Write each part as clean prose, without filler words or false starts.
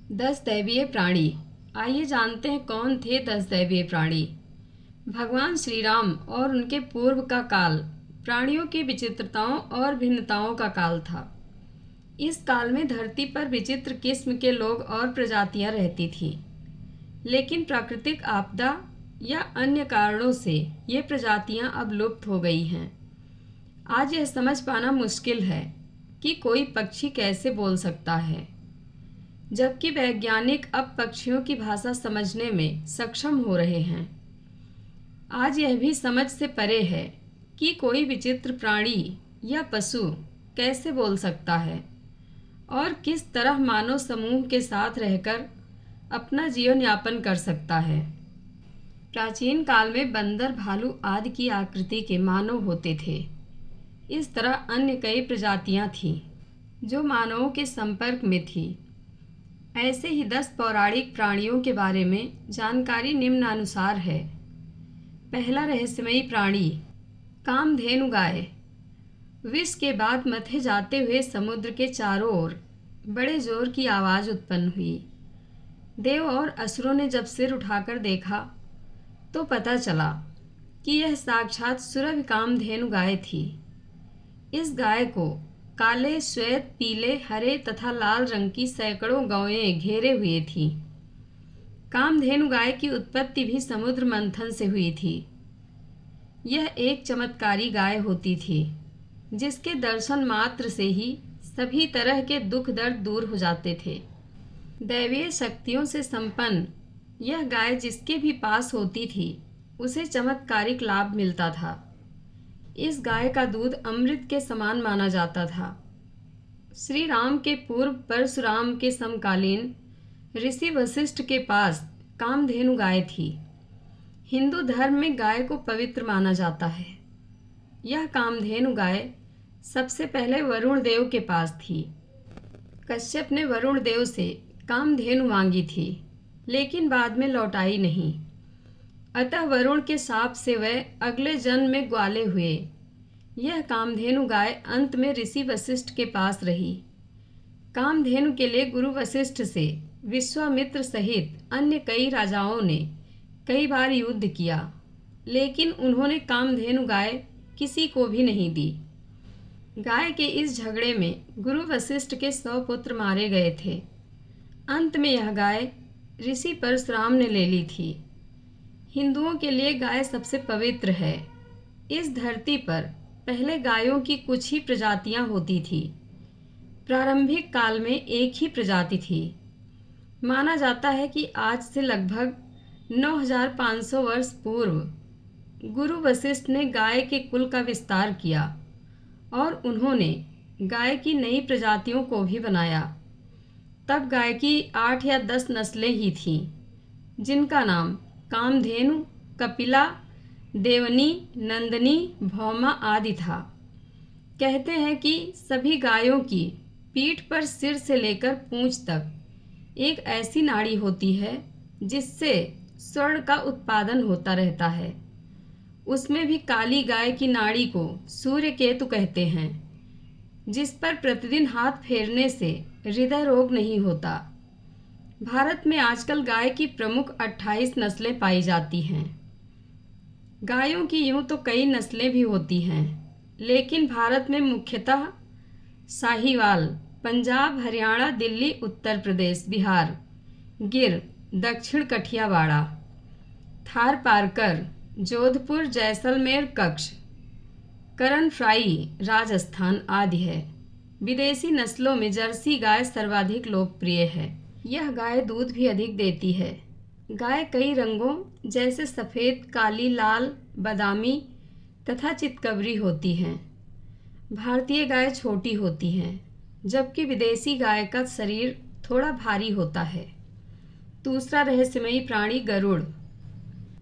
10 दैवीय प्राणी। आइए जानते हैं कौन थे 10 दैवीय प्राणी। भगवान श्री राम और उनके पूर्व का काल प्राणियों की विचित्रताओं और भिन्नताओं का काल था। इस काल में धरती पर विचित्र किस्म के लोग और प्रजातियां रहती थीं, लेकिन प्राकृतिक आपदा या अन्य कारणों से ये प्रजातियां अब लुप्त हो गई हैं। आज यह समझ पाना मुश्किल है कि कोई पक्षी कैसे बोल सकता है, जबकि वैज्ञानिक अब पक्षियों की भाषा समझने में सक्षम हो रहे हैं। आज यह भी समझ से परे है कि कोई विचित्र प्राणी या पशु कैसे बोल सकता है और किस तरह मानव समूह के साथ रहकर अपना जीवन यापन कर सकता है। प्राचीन काल में बंदर, भालू आदि की आकृति के मानव होते थे। इस तरह अन्य कई प्रजातियां थीं जो मानवों के संपर्क में थी। ऐसे ही 10 पौराणिक प्राणियों के बारे में जानकारी निम्नानुसार है। पहला रहस्यमयी प्राणी, कामधेनु गाय। विष के बाद मथे जाते हुए समुद्र के चारों ओर बड़े जोर की आवाज़ उत्पन्न हुई। देव और असुरों ने जब सिर उठाकर देखा तो पता चला कि यह साक्षात सुरभि कामधेनु गाय थी। इस गाय को काले, श्वेत, पीले, हरे तथा लाल रंग की सैकड़ों गौएं घेरे हुए थीं। कामधेनु गाय की उत्पत्ति भी समुद्र मंथन से हुई थी। यह एक चमत्कारी गाय होती थी जिसके दर्शन मात्र से ही सभी तरह के दुख दर्द दूर हो जाते थे। दैवीय शक्तियों से संपन्न यह गाय जिसके भी पास होती थी उसे चमत्कारिक लाभ मिलता था। इस गाय का दूध अमृत के समान माना जाता था। श्री राम के पूर्व परशुराम के समकालीन ऋषि वशिष्ठ के पास कामधेनु गाय थी। हिंदू धर्म में गाय को पवित्र माना जाता है। यह कामधेनु गाय सबसे पहले वरुण देव के पास थी। कश्यप ने वरुण देव से कामधेनु मांगी थी, लेकिन बाद में लौटाई नहीं। अतः वरुण के शाप से वह अगले जन्म में ग्वाले हुए। यह कामधेनु गाय अंत में ऋषि वशिष्ठ के पास रही। कामधेनु के लिए गुरु वशिष्ठ से विश्वामित्र सहित अन्य कई राजाओं ने कई बार युद्ध किया, लेकिन उन्होंने कामधेनु गाय किसी को भी नहीं दी। गाय के इस झगड़े में गुरु वशिष्ठ के 100 पुत्र मारे गए थे। अंत में यह गाय ऋषि परशुराम ने ले ली थी। हिंदुओं के लिए गाय सबसे पवित्र है। इस धरती पर पहले गायों की कुछ ही प्रजातियां होती थी। प्रारंभिक काल में एक ही प्रजाति थी। माना जाता है कि आज से लगभग 9500 वर्ष पूर्व गुरु वशिष्ठ ने गाय के कुल का विस्तार किया और उन्होंने गाय की नई प्रजातियों को भी बनाया। तब गाय की 8 या 10 नस्लें ही थीं, जिनका नाम कामधेनु, कपिला, देवनी, नंदनी, भौमा आदि था। कहते हैं कि सभी गायों की पीठ पर सिर से लेकर पूंछ तक एक ऐसी नाड़ी होती है जिससे स्वर्ण का उत्पादन होता रहता है। उसमें भी काली गाय की नाड़ी को सूर्य केतु कहते हैं, जिस पर प्रतिदिन हाथ फेरने से हृदय रोग नहीं होता। भारत में आजकल गाय की प्रमुख 28 नस्लें पाई जाती हैं। गायों की यूं तो कई नस्लें भी होती हैं, लेकिन भारत में मुख्यतः साहीवाल, पंजाब, हरियाणा, दिल्ली, उत्तर प्रदेश, बिहार, गिर, दक्षिण कठियावाड़ा, थारपारकर, जोधपुर, जैसलमेर, कच्छ, करण फ्राई, राजस्थान आदि है। विदेशी नस्लों में जर्सी गाय सर्वाधिक लोकप्रिय है। यह गाय दूध भी अधिक देती है। गाय कई रंगों जैसे सफ़ेद, काली, लाल, बादामी तथा चितकबरी होती हैं। भारतीय गाय छोटी होती हैं, जबकि विदेशी गाय का शरीर थोड़ा भारी होता है। दूसरा रहस्यमयी प्राणी गरुड़।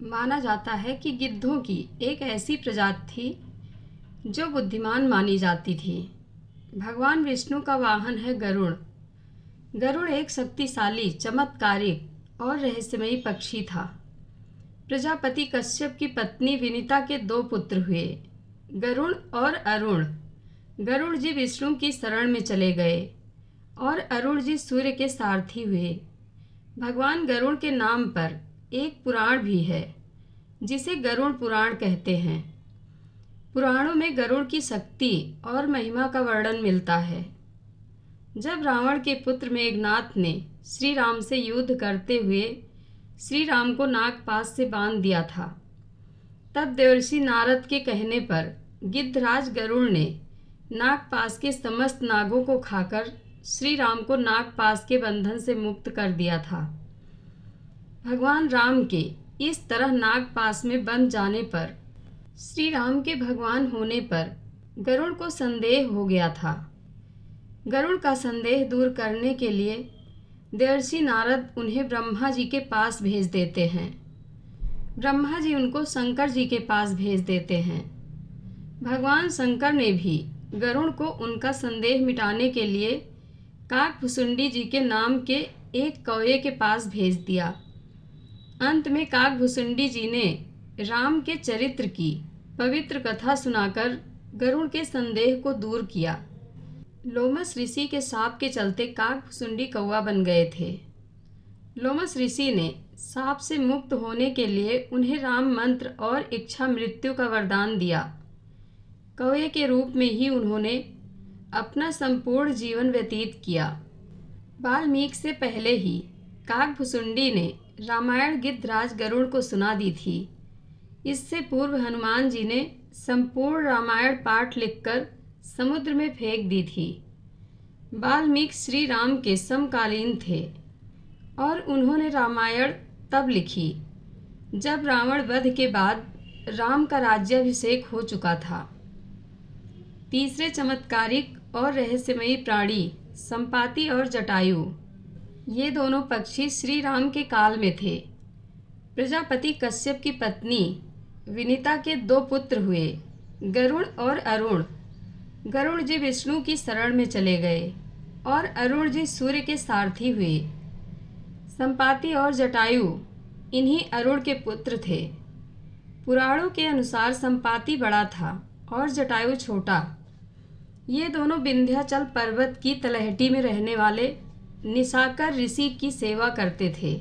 माना जाता है कि गिद्धों की एक ऐसी प्रजाति थी जो बुद्धिमान मानी जाती थी। भगवान विष्णु का वाहन है गरुड़। गरुड़ एक शक्तिशाली, चमत्कारिक और रहस्यमयी पक्षी था। प्रजापति कश्यप की पत्नी विनिता के 2 पुत्र हुए, गरुड़ और अरुण। गरुड़ जी विष्णु की शरण में चले गए और अरुण जी सूर्य के सारथी हुए। भगवान गरुड़ के नाम पर एक पुराण भी है जिसे गरुड़ पुराण कहते हैं। पुराणों में गरुड़ की शक्ति और महिमा का वर्णन मिलता है। जब रावण के पुत्र मेघनाथ ने श्री राम से युद्ध करते हुए श्री राम को नागपाश से बांध दिया था, तब देवर्षि नारद के कहने पर गिद्धराज गरुड़ ने नागपाश के समस्त नागों को खाकर श्री राम को नागपाश के बंधन से मुक्त कर दिया था। भगवान राम के इस तरह नागपाश में बंध जाने पर श्री राम के भगवान होने पर गरुड़ को संदेह हो गया था। गरुड़ का संदेह दूर करने के लिए देवर्षि नारद उन्हें ब्रह्मा जी के पास भेज देते हैं। ब्रह्मा जी उनको शंकर जी के पास भेज देते हैं। भगवान शंकर ने भी गरुड़ को उनका संदेह मिटाने के लिए काकभुसुंडी जी के नाम के एक कौवे के पास भेज दिया। अंत में काकभुसुंडी जी ने राम के चरित्र की पवित्र कथा सुनाकर गरुड़ के संदेह को दूर किया। लोमस ऋषि के शाप के चलते काकभुसुंडी कौवा बन गए थे। लोमस ऋषि ने शाप से मुक्त होने के लिए उन्हें राम मंत्र और इच्छा मृत्यु का वरदान दिया। कौवे के रूप में ही उन्होंने अपना संपूर्ण जीवन व्यतीत किया। वाल्मीकि से पहले ही काकभुसुंडी ने रामायण गिद्धराज गरुड़ को सुना दी थी। इससे पूर्व हनुमान जी ने संपूर्ण रामायण पाठ लिखकर समुद्र में फेंक दी थी। वाल्मीकि श्री राम के समकालीन थे और उन्होंने रामायण तब लिखी जब रावण वध के बाद राम का राज्याभिषेक हो चुका था। तीसरे चमत्कारिक और रहस्यमयी प्राणी संपाति और जटायु, ये दोनों पक्षी श्री राम के काल में थे। प्रजापति कश्यप की पत्नी विनीता के दो पुत्र हुए, गरुड़ और अरुण। गरुड़ जी विष्णु की शरण में चले गए और अरुण जी सूर्य के सारथी हुए। संपाति और जटायु इन्हीं अरुण के पुत्र थे। पुराणों के अनुसार संपाति बड़ा था और जटायु छोटा। ये दोनों विंध्याचल पर्वत की तलहटी में रहने वाले निशाकर ऋषि की सेवा करते थे।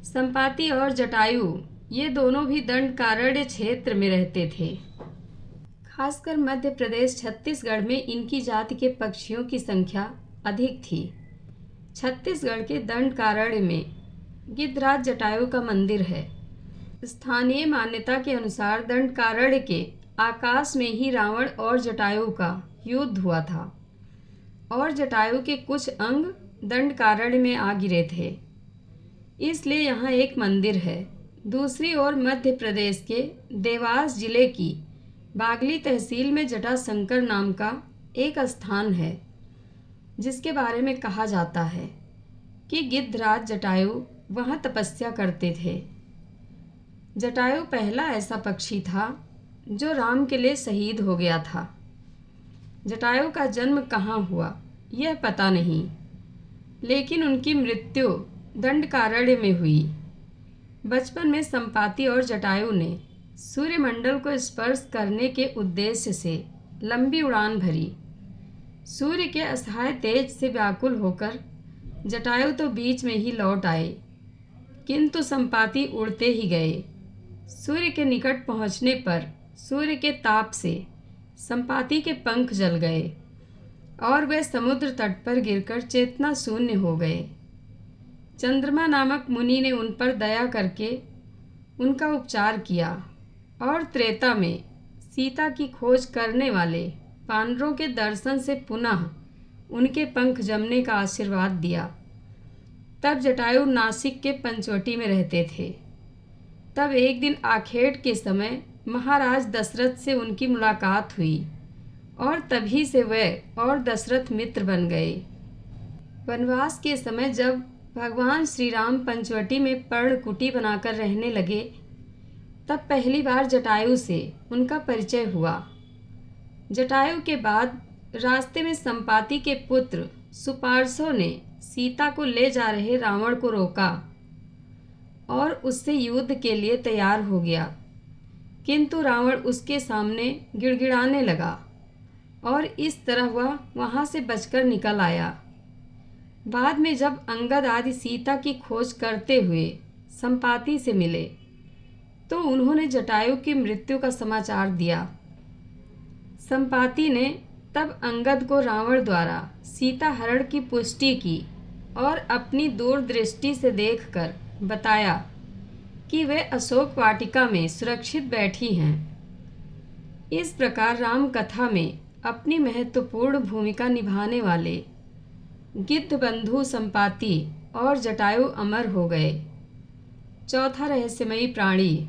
संपाति और जटायु ये दोनों भी दंडकारण्य क्षेत्र में रहते थे। खासकर मध्य प्रदेश छत्तीसगढ़ में इनकी जाति के पक्षियों की संख्या अधिक थी। छत्तीसगढ़ के दंडकारण्य में गिद्धराज जटायु का मंदिर है। स्थानीय मान्यता के अनुसार दंडकारण्य के आकाश में ही रावण और जटायु का युद्ध हुआ था और जटायु के कुछ अंग दंडकारण्य में आ गिरे थे, इसलिए यहाँ एक मंदिर है। दूसरी ओर मध्य प्रदेश के देवास जिले की बागली तहसील में जटाशंकर नाम का एक स्थान है, जिसके बारे में कहा जाता है कि गिद्धराज जटायु वहाँ तपस्या करते थे। जटायु पहला ऐसा पक्षी था जो राम के लिए शहीद हो गया था। जटायु का जन्म कहाँ हुआ यह पता नहीं, लेकिन उनकी मृत्यु दंडकारण्य में हुई। बचपन में संपाति और जटायु ने सूर्यमंडल को स्पर्श करने के उद्देश्य से लंबी उड़ान भरी। सूर्य के असहाय तेज से व्याकुल होकर जटायु तो बीच में ही लौट आए, किंतु संपाति उड़ते ही गए। सूर्य के निकट पहुंचने पर सूर्य के ताप से संपाति के पंख जल गए और वे समुद्र तट पर गिरकर चेतना शून्य हो गए। चंद्रमा नामक मुनि ने उन पर दया करके उनका उपचार किया और त्रेता में सीता की खोज करने वाले पांडवों के दर्शन से पुनः उनके पंख जमने का आशीर्वाद दिया। तब जटायु नासिक के पंचवटी में रहते थे। तब एक दिन आखेट के समय महाराज दशरथ से उनकी मुलाकात हुई और तभी से वह और दशरथ मित्र बन गए। वनवास के समय जब भगवान श्री राम पंचवटी में पर्णकुटी बनाकर रहने लगे, तब पहली बार जटायु से उनका परिचय हुआ। जटायु के बाद रास्ते में संपाति के पुत्र सुपार्श्व ने सीता को ले जा रहे रावण को रोका और उससे युद्ध के लिए तैयार हो गया, किंतु रावण उसके सामने गिड़गिड़ाने लगा और इस तरह वह वहाँ से बचकर निकल आया। बाद में जब अंगद आदि सीता की खोज करते हुए संपाति से मिले तो उन्होंने जटायु की मृत्यु का समाचार दिया। संपाति ने तब अंगद को रावण द्वारा सीता हरण की पुष्टि की और अपनी दूरदृष्टि से देखकर बताया कि वे अशोक वाटिका में सुरक्षित बैठी हैं। इस प्रकार राम कथा में अपनी महत्वपूर्ण भूमिका निभाने वाले गिद्ध बंधु संपाति और जटायु अमर हो गए। चौथा रहस्यमयी प्राणी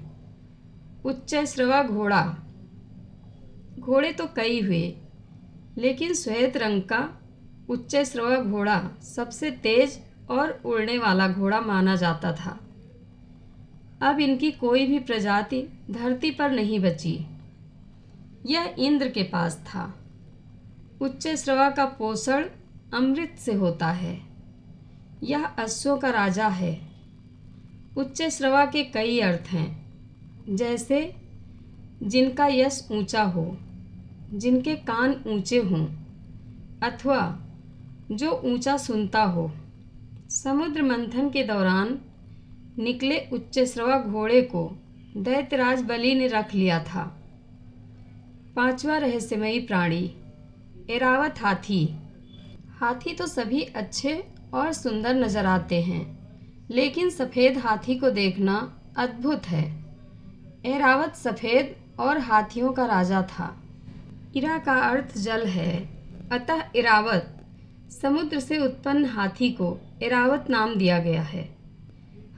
उच्चैःश्रवा घोड़ा। घोड़े तो कई हुए, लेकिन श्वेत रंग का उच्चैःश्रवा घोड़ा सबसे तेज और उड़ने वाला घोड़ा माना जाता था। अब इनकी कोई भी प्रजाति धरती पर नहीं बची। यह इंद्र के पास था। उच्चैःश्रवा का पोषण अमृत से होता है। यह अश्वों का राजा है। उच्चैःश्रवा के कई अर्थ हैं, जैसे जिनका यश ऊंचा हो, जिनके कान ऊंचे हों, अथवा जो ऊंचा सुनता हो। समुद्र मंथन के दौरान निकले उच्चैःश्रवा घोड़े को दैत्यराज बलि ने रख लिया था। पांचवा रहस्यमयी प्राणी ऐरावत हाथी। हाथी तो सभी अच्छे और सुंदर नजर आते हैं, लेकिन सफ़ेद हाथी को देखना अद्भुत है। ऐरावत सफ़ेद और हाथियों का राजा था। इरा का अर्थ जल है, अतः ऐरावत समुद्र से उत्पन्न हाथी को ऐरावत नाम दिया गया है।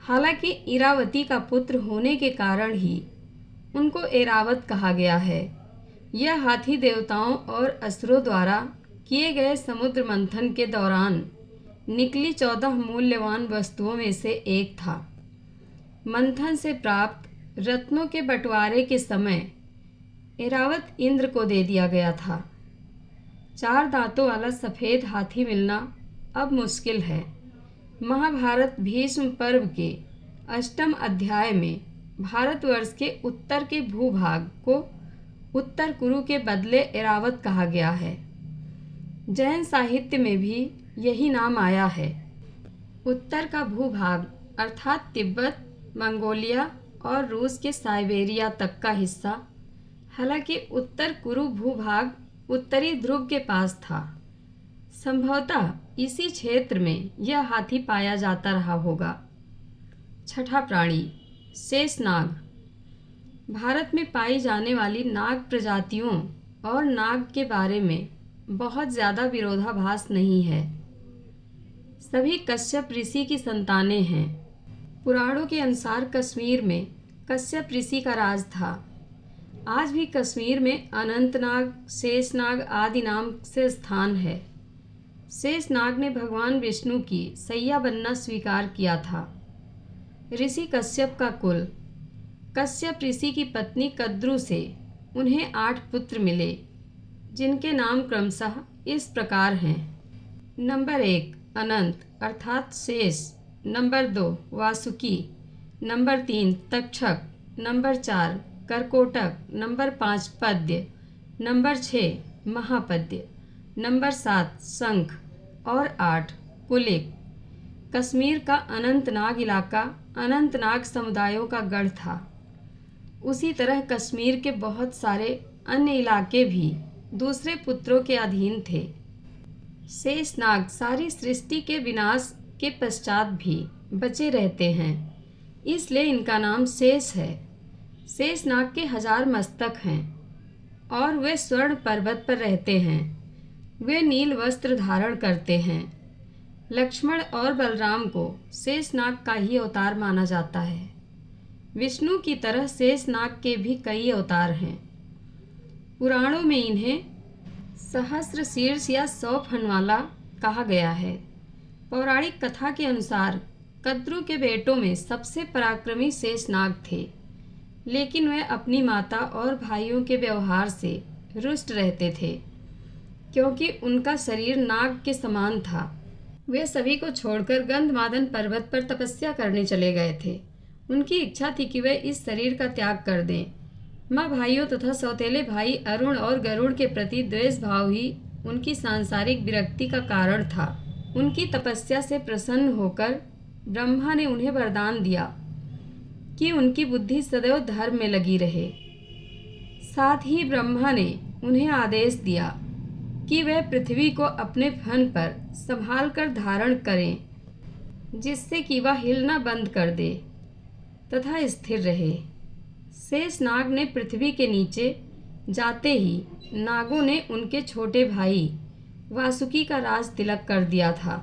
हालांकि इरावती का पुत्र होने के कारण ही उनको ऐरावत कहा गया है। यह हाथी देवताओं और असुरों द्वारा किए गए समुद्र मंथन के दौरान निकली 14 मूल्यवान वस्तुओं में से एक था। मंथन से प्राप्त रत्नों के बंटवारे के समय ऐरावत इंद्र को दे दिया गया था। 4 दांतों वाला सफ़ेद हाथी मिलना अब मुश्किल है। महाभारत भीष्म पर्व के 8वें अध्याय में भारतवर्ष के उत्तर के भूभाग को उत्तर कुरु के बदले ऐरावत कहा गया है। जैन साहित्य में भी यही नाम आया है। उत्तर का भूभाग अर्थात तिब्बत, मंगोलिया और रूस के साइबेरिया तक का हिस्सा। हालांकि उत्तर कुरु भूभाग उत्तरी ध्रुव के पास था। संभवतः इसी क्षेत्र में यह हाथी पाया जाता रहा होगा। छठा प्राणी शेषनाग। भारत में पाई जाने वाली नाग प्रजातियों और नाग के बारे में बहुत ज़्यादा विरोधाभास नहीं है। सभी कश्यप ऋषि की संतानें हैं। पुराणों के अनुसार कश्मीर में कश्यप ऋषि का राज था। आज भी कश्मीर में अनंतनाग, शेषनाग आदि नाम से स्थान है। शेषनाग ने भगवान विष्णु की सैया बनना स्वीकार किया था। ऋषि कश्यप का कुल कश्यप ऋषि की पत्नी कद्रु से उन्हें 8 पुत्र मिले, जिनके नाम क्रमशः इस प्रकार हैं। नंबर 1 अनंत अर्थात शेष, number 2 Vasuki, number 3 Takshak, number 4 Karkotak, number 5 पद्य, नंबर 6 महापद्य, नंबर 7 शंख और 8 कुलिक। कश्मीर का अनंतनाग इलाका अनंतनाग समुदायों का गढ़ था। उसी तरह कश्मीर के बहुत सारे अन्य इलाके भी दूसरे पुत्रों के अधीन थे। शेषनाग सारी सृष्टि के विनाश के पश्चात भी बचे रहते हैं, इसलिए इनका नाम शेष है। शेषनाग के 1000 मस्तक हैं और वे स्वर्ण पर्वत पर रहते हैं। वे नील वस्त्र धारण करते हैं। लक्ष्मण और बलराम को शेषनाग का ही अवतार माना जाता है। विष्णु की तरह शेषनाग के भी कई अवतार हैं। पुराणों में इन्हें सहस्र शीर्ष या 100 फन वाला कहा गया है। पौराणिक कथा के अनुसार कद्रु के बेटों में सबसे पराक्रमी शेषनाग थे, लेकिन वे अपनी माता और भाइयों के व्यवहार से रुष्ट रहते थे, क्योंकि उनका शरीर नाग के समान था। वे सभी को छोड़कर गंधमादन पर्वत पर तपस्या करने चले गए थे। उनकी इच्छा थी कि वे इस शरीर का त्याग कर दें। माँ भाइयों तथा सौतेले भाई अरुण और गरुड़ के प्रति द्वेष भाव ही उनकी सांसारिक विरक्ति का कारण था। उनकी तपस्या से प्रसन्न होकर ब्रह्मा ने उन्हें वरदान दिया कि उनकी बुद्धि सदैव धर्म में लगी रहे। साथ ही ब्रह्मा ने उन्हें आदेश दिया कि वह पृथ्वी को अपने फन पर संभाल कर धारण करें, जिससे कि वह हिलना बंद कर दे तथा स्थिर रहे। शेष नाग ने पृथ्वी के नीचे जाते ही नागों ने उनके छोटे भाई वासुकी का राज तिलक कर दिया था।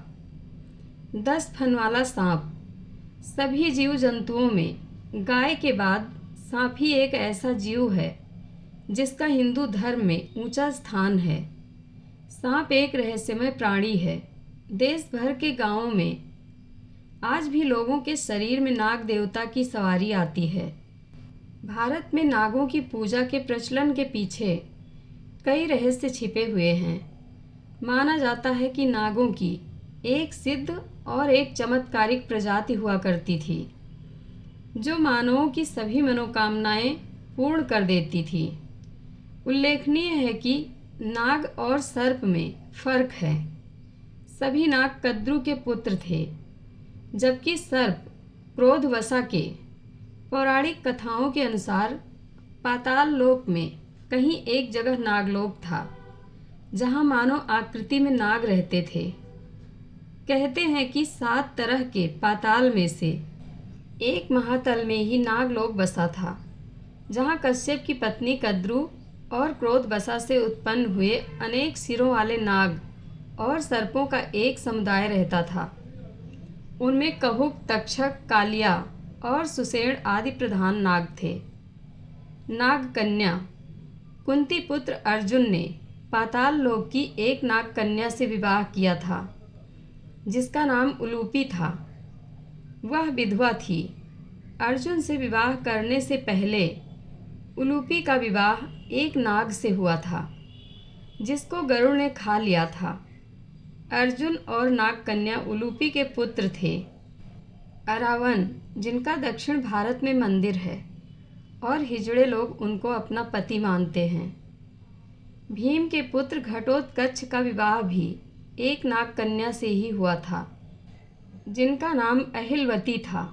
10 फन वाला सांप। सभी जीव जंतुओं में गाय के बाद सांप ही एक ऐसा जीव है जिसका हिंदू धर्म में ऊंचा स्थान है। सांप एक रहस्यमय प्राणी है। देश भर के गांवों में आज भी लोगों के शरीर में नाग देवता की सवारी आती है। भारत में नागों की पूजा के प्रचलन के पीछे कई रहस्य छिपे हुए हैं। माना जाता है कि नागों की एक सिद्ध और एक चमत्कारिक प्रजाति हुआ करती थी, जो मानवों की सभी मनोकामनाएं पूर्ण कर देती थी। उल्लेखनीय है कि नाग और सर्प में फर्क है। सभी नाग कद्रु के पुत्र थे, जबकि सर्प क्रोधवसा के। पौराणिक कथाओं के अनुसार पाताल लोक में कहीं एक जगह नागलोक था, जहां मानव आकृति में नाग रहते थे। कहते हैं कि 7 तरह के पाताल में से एक महातल में ही नागलोक बसा था, जहां कश्यप की पत्नी कद्रु और क्रोधवसा से उत्पन्न हुए अनेक सिरों वाले नाग और सर्पों का एक समुदाय रहता था। उनमें कहुक, तक्षक, कालिया और सुषेण आदि प्रधान नाग थे। नाग कन्या। कुंती पुत्र अर्जुन ने पाताल लोक की एक नाग कन्या से विवाह किया था, जिसका नाम उलूपी था। वह विधवा थी। अर्जुन से विवाह करने से पहले उलूपी का विवाह एक नाग से हुआ था, जिसको गरुड़ ने खा लिया था। अर्जुन और नाग कन्या उलूपी के पुत्र थे अरावन, जिनका दक्षिण भारत में मंदिर है और हिजड़े लोग उनको अपना पति मानते हैं। भीम के पुत्र घटोत्कच का विवाह भी एक नाग कन्या से ही हुआ था, जिनका नाम अहिलवती था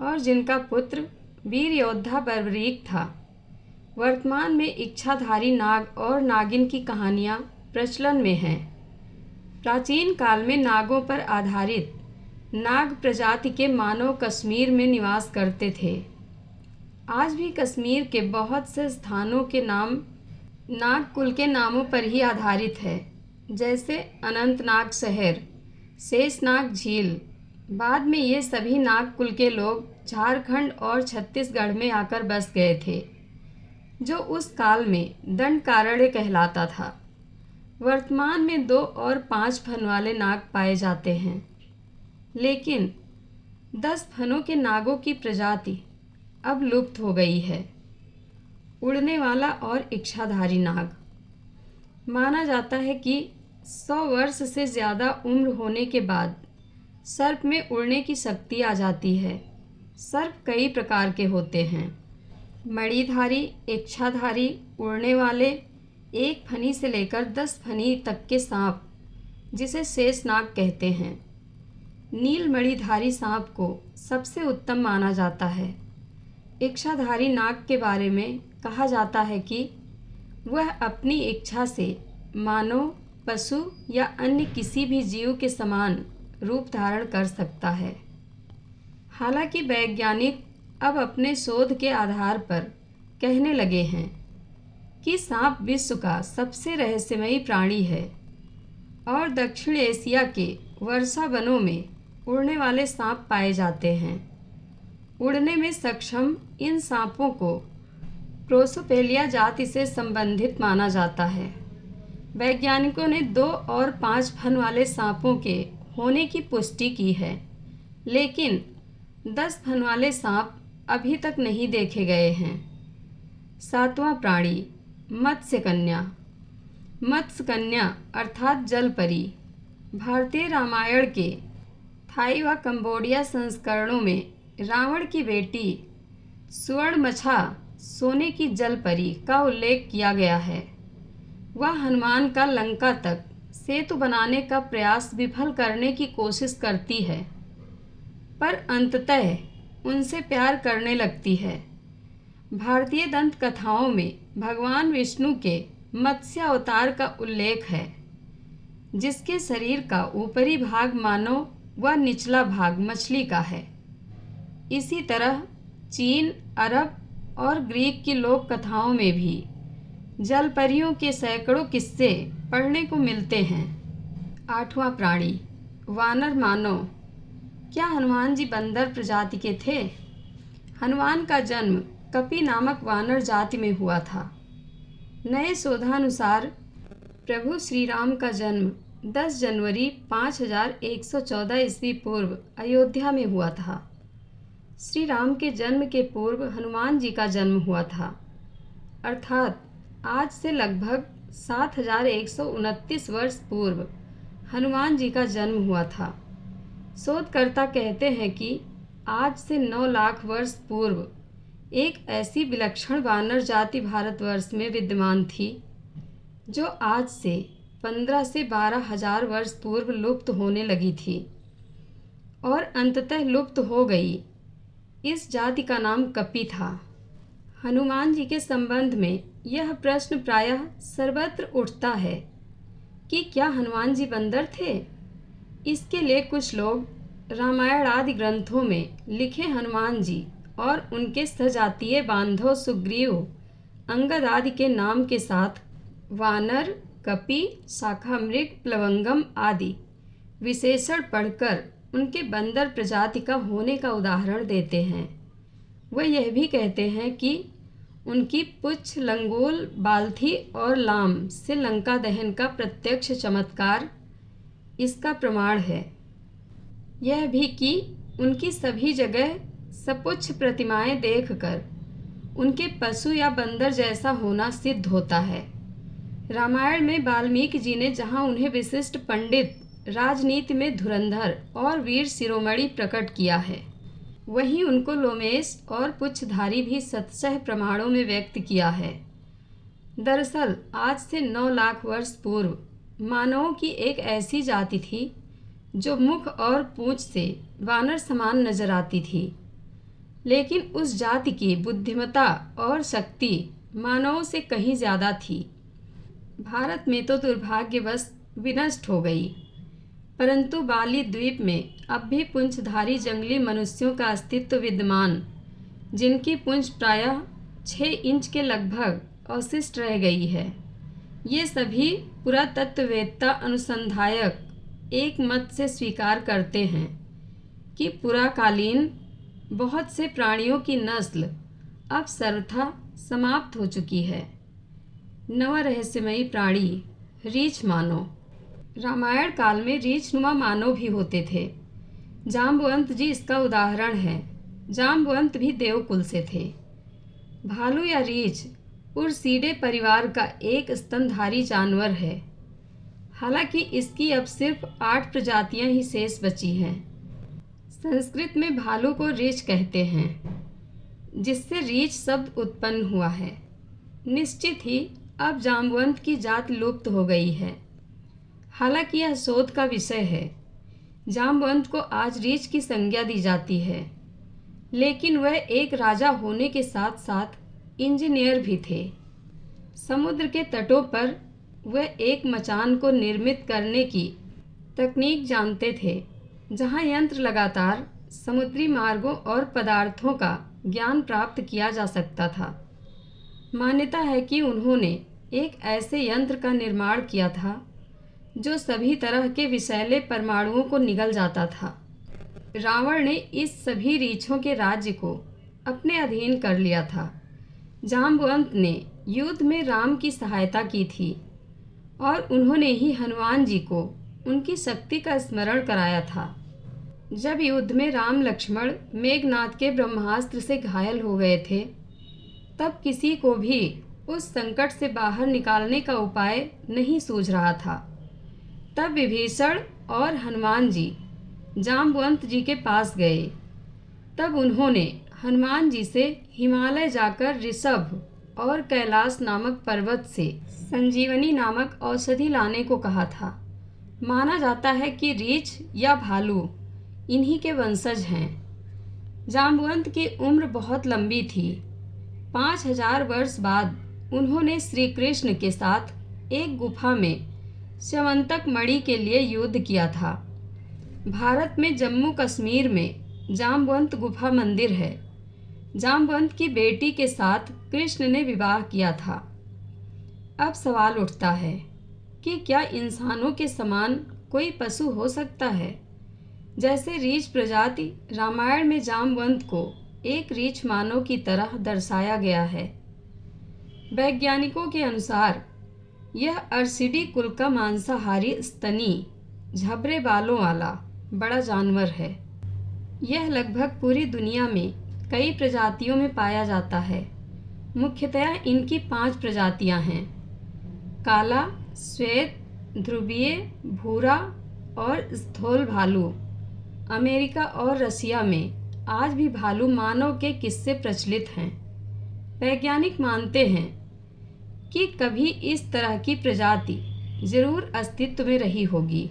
और जिनका पुत्र वीर योद्धा बर्बरीक था। वर्तमान में इच्छाधारी नाग और नागिन की कहानियाँ प्रचलन में हैं। प्राचीन काल में नागों पर आधारित नाग प्रजाति के मानव कश्मीर में निवास करते थे। आज भी कश्मीर के बहुत से स्थानों के नाम नाग कुल के नामों पर ही आधारित है, जैसे अनंतनाग शहर, शेषनाग झील। बाद में ये सभी नाग कुल के लोग झारखंड और छत्तीसगढ़ में आकर बस गए थे, जो उस काल में दंडकारण्य कहलाता था। वर्तमान में 2 और 5 फन वाले नाग पाए जाते हैं, लेकिन 10 फनों के नागों की प्रजाति अब लुप्त हो गई है। उड़ने वाला और इच्छाधारी नाग। माना जाता है कि 100 वर्ष से ज़्यादा उम्र होने के बाद सर्प में उड़ने की शक्ति आ जाती है। सर्प कई प्रकार के होते हैं। मणिधारी, इच्छाधारी, उड़ने वाले, 1 फनी से लेकर 10 फनी तक के सांप, जिसे शेषनाग कहते हैं। नील मणिधारी सांप को सबसे उत्तम माना जाता है। इच्छाधारी नाग के बारे में कहा जाता है कि वह अपनी इच्छा से मानव, पशु या अन्य किसी भी जीव के समान रूप धारण कर सकता है। हालांकि वैज्ञानिक अब अपने शोध के आधार पर कहने लगे हैं कि सांप विश्व का सबसे रहस्यमयी प्राणी है और दक्षिण एशिया के वर्षा वनों में उड़ने वाले सांप पाए जाते हैं। उड़ने में सक्षम इन सांपों को प्रोसोपेलिया जाति से संबंधित माना जाता है। वैज्ञानिकों ने 2 और 5 फन वाले सांपों के होने की पुष्टि की है, लेकिन 10 फन वाले सांप अभी तक नहीं देखे गए हैं। 7वां प्राणी मत्स्य कन्या। मत्स्य कन्या अर्थात जल परी भारतीय रामायण के थाई व कंबोडिया संस्करणों में रावण की बेटी सुवर्णमछा सोने की जल परी का उल्लेख किया गया है। वह हनुमान का लंका तक सेतु बनाने का प्रयास विफल करने की कोशिश करती है, पर अंततः उनसे प्यार करने लगती है। भारतीय दंत कथाओं में भगवान विष्णु के मत्स्य अवतार का उल्लेख है, जिसके शरीर का ऊपरी भाग मानव व निचला भाग मछली का है। इसी तरह चीन, अरब और ग्रीक की लोक कथाओं में भी जलपरियों के सैकड़ों किस्से पढ़ने को मिलते हैं। 8वां प्राणी, वानर मानव। क्या हनुमान जी बंदर प्रजाति के थे? हनुमान का जन्म कपि नामक वानर जाति में हुआ था। नए शोधानुसार प्रभु श्री राम का जन्म 10 जनवरी 5114 ईस्वी पूर्व अयोध्या में हुआ था। श्री राम के जन्म के पूर्व हनुमान जी का जन्म हुआ था, अर्थात आज से लगभग 7129 वर्ष पूर्व हनुमान जी का जन्म हुआ था। शोधकर्ता कहते हैं कि आज से 9 लाख वर्ष पूर्व एक ऐसी विलक्षण वानर जाति भारतवर्ष में विद्यमान थी, जो आज से 15 से 12 हजार वर्ष पूर्व लुप्त होने लगी थी और अंततः लुप्त हो गई। इस जाति का नाम कपि था। हनुमान जी के संबंध में यह प्रश्न प्रायः सर्वत्र उठता है कि क्या हनुमान जी बंदर थे? इसके लिए कुछ लोग रामायण आदि ग्रंथों में लिखे हनुमान जी और उनके सजातीय बांधव सुग्रीव, अंगद आदि के नाम के साथ वानर, कपि, शाखामृग, प्लवंगम आदि विशेषण पढ़कर उनके बंदर प्रजाति का होने का उदाहरण देते हैं। वह यह भी कहते हैं कि उनकी पुच्छ, लंगोल, बाल्थी और लाम से लंका दहन का प्रत्यक्ष चमत्कार इसका प्रमाण है। यह भी कि उनकी सभी जगह सपुच्छ प्रतिमाएं देखकर उनके पशु या बंदर जैसा होना सिद्ध होता है। रामायण में वाल्मीकि जी ने जहाँ उन्हें विशिष्ट पंडित, राजनीति में धुरंधर और वीर शिरोमणि प्रकट किया है, वहीं उनको लोमेश और पुच्छधारी भी शतशः प्रमाणों में व्यक्त किया है। दरअसल आज से 9 लाख वर्ष पूर्व मानवों की एक ऐसी जाति थी जो मुख और पूंछ से वानर समान नजर आती थी, लेकिन उस जाति की बुद्धिमत्ता और शक्ति मानवों से कहीं ज़्यादा थी। भारत में तो दुर्भाग्यवश विनष्ट हो गई, परंतु बाली द्वीप में अब भी पूंछधारी जंगली मनुष्यों का अस्तित्व विद्यमान, जिनकी पूंछ प्रायः 6 इंच के लगभग अवशिष्ट रह गई है। ये सभी पुरातत्ववेत्ता अनुसंधायक एक मत से स्वीकार करते हैं कि पुराकालीन बहुत से प्राणियों की नस्ल अब सर्वथा समाप्त हो चुकी है। 9वां रहस्यमयी प्राणी, रीछ मानव। रामायण काल में रीछनुमा मानव भी होते थे। जाम्बवंत जी इसका उदाहरण है। जाम्बवंत भी देवकुल से थे। भालू या रीछ उर्सीडे परिवार का एक स्तनधारी जानवर है। हालांकि इसकी अब सिर्फ 8 प्रजातियां ही शेष बची हैं। संस्कृत में भालू को रीछ कहते हैं, जिससे रीछ शब्द उत्पन्न हुआ है। निश्चित ही अब जाम्बवंत की जात लुप्त हो गई है। हालांकि यह शोध का विषय है। जाम्बवंत को आज रीछ की संज्ञा दी जाती है, लेकिन वह एक राजा होने के साथ साथ इंजीनियर भी थे। समुद्र के तटों पर वह एक मचान को निर्मित करने की तकनीक जानते थे, जहां यंत्र लगातार समुद्री मार्गों और पदार्थों का ज्ञान प्राप्त किया जा सकता था। मान्यता है कि उन्होंने एक ऐसे यंत्र का निर्माण किया था जो सभी तरह के विषैले परमाणुओं को निगल जाता था। रावण ने इस सभी रीछों के राज्य को अपने अधीन कर लिया था। जाम्बवंत ने युद्ध में राम की सहायता की थी और उन्होंने ही हनुमान जी को उनकी शक्ति का स्मरण कराया था। जब युद्ध में राम लक्ष्मण मेघनाद के ब्रह्मास्त्र से घायल हो गए थे, तब किसी को भी उस संकट से बाहर निकालने का उपाय नहीं सूझ रहा था। तब विभीषण और हनुमान जी जाम्बवंत जी के पास गए। तब उन्होंने हनुमान जी से हिमालय जाकर ऋषभ और कैलाश नामक पर्वत से संजीवनी नामक औषधि लाने को कहा था। माना जाता है कि रीछ या भालू इन्हीं के वंशज हैं। जाम्बुवंत की उम्र बहुत लंबी थी। 5000 वर्ष बाद उन्होंने श्री कृष्ण के साथ एक गुफा में स्यवंतक मणि के लिए युद्ध किया था। भारत में जम्मू कश्मीर में जाम्बुवंत गुफा मंदिर है। जाम्बुवंत की बेटी के साथ कृष्ण ने विवाह किया था। अब सवाल उठता है कि क्या इंसानों के समान कोई पशु हो सकता है? जैसे रीछ प्रजाति, रामायण में जाम्बुवंत को एक रीछ मानव की तरह दर्शाया गया है। वैज्ञानिकों के अनुसार यह अर्सिडी कुल का मांसाहारी स्तनी झबरे बालों वाला बड़ा जानवर है। यह लगभग पूरी दुनिया में कई प्रजातियों में पाया जाता है। मुख्यतया इनकी 5 प्रजातियां हैं: काला, श्वेत, ध्रुवीय, भूरा और स्थूल भालू। अमेरिका और रसिया में आज भी भालू मानव के किस्से प्रचलित हैं। वैज्ञानिक मानते हैं कि कभी इस तरह की प्रजाति जरूर अस्तित्व में रही होगी।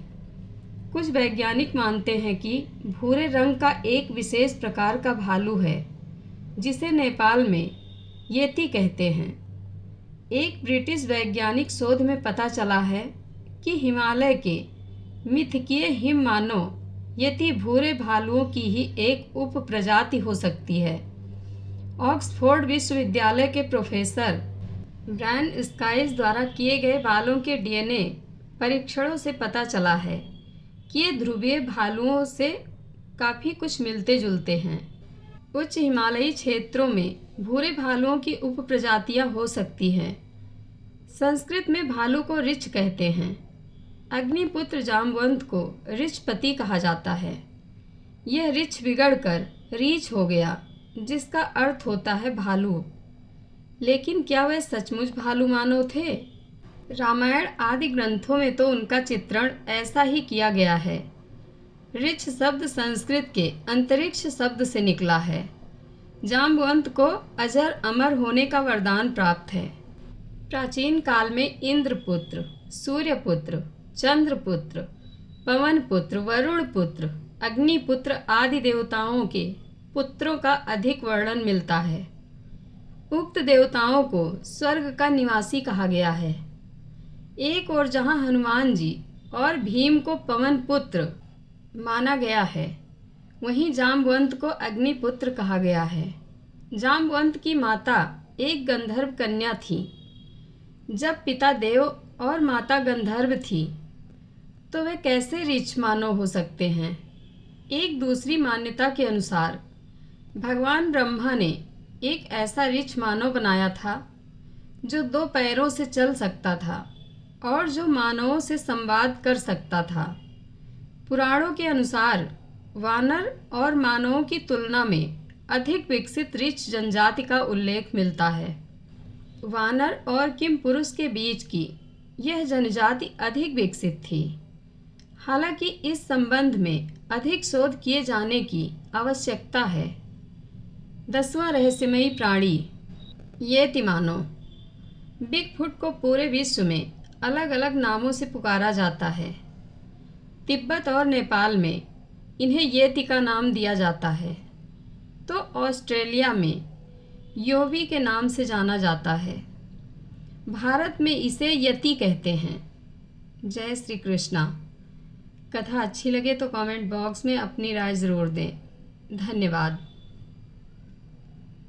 कुछ वैज्ञानिक मानते हैं कि भूरे रंग का एक विशेष प्रकार का भालू है जिसे नेपाल में येती कहते हैं। एक ब्रिटिश वैज्ञानिक शोध में पता चला है कि हिमालय के मिथकीय हिम मानव येती भूरे भालुओं की ही एक उप प्रजाति हो सकती है। ऑक्सफोर्ड विश्वविद्यालय के प्रोफेसर ब्रायन स्काइस द्वारा किए गए बालों के डीएनए परीक्षणों से पता चला है कि ये ध्रुवीय भालुओं से काफ़ी कुछ मिलते जुलते हैं। उच्च हिमालयी क्षेत्रों में भूरे भालुओं की उप प्रजातियाँ हो सकती हैं। संस्कृत में भालू को ऋछ कहते हैं। अग्निपुत्र जाम्बुवंत को ऋछपति कहा जाता है। यह ऋछ बिगड़कर रीछ हो गया, जिसका अर्थ होता है भालू। लेकिन क्या वह सचमुच भालू मानव थे? रामायण आदि ग्रंथों में तो उनका चित्रण ऐसा ही किया गया है। ऋछ शब्द संस्कृत के अंतरिक्ष शब्द से निकला है। जाम्बुवंत को अजर अमर होने का वरदान प्राप्त है। प्राचीन काल में इंद्रपुत्र, सूर्यपुत्र, चंद्रपुत्र, पवनपुत्र, वरुणपुत्र, अग्निपुत्र आदि देवताओं के पुत्रों का अधिक वर्णन मिलता है। उक्त देवताओं को स्वर्ग का निवासी कहा गया है। एक और जहाँ हनुमान जी और भीम को पवन पुत्र माना गया है, वहीं जाम्बुवंत को अग्निपुत्र कहा गया है। जाम्बुवंत की माता एक गंधर्व कन्या थी। जब पिता देव और माता गंधर्व थी तो वे कैसे ऋछ मानव हो सकते हैं? एक दूसरी मान्यता के अनुसार भगवान ब्रह्मा ने एक ऐसा ऋछ मानव बनाया था जो 2 पैरों से चल सकता था और जो मानवों से संवाद कर सकता था। पुराणों के अनुसार वानर और मानवों की तुलना में अधिक विकसित ऋछ जनजाति का उल्लेख मिलता है। वानर और किम पुरुष के बीच की यह जनजाति अधिक विकसित थी। हालांकि इस संबंध में अधिक शोध किए जाने की आवश्यकता है। 10वां रहस्यमयी प्राणी येती मानव। बिगफुट को पूरे विश्व में अलग अलग नामों से पुकारा जाता है। तिब्बत और नेपाल में इन्हें येती का नाम दिया जाता है, तो ऑस्ट्रेलिया में योवी के नाम से जाना जाता है। भारत में इसे यति कहते हैं। जय श्री कृष्णा। कथा अच्छी लगे तो कमेंट बॉक्स में अपनी राय ज़रूर दें। धन्यवाद।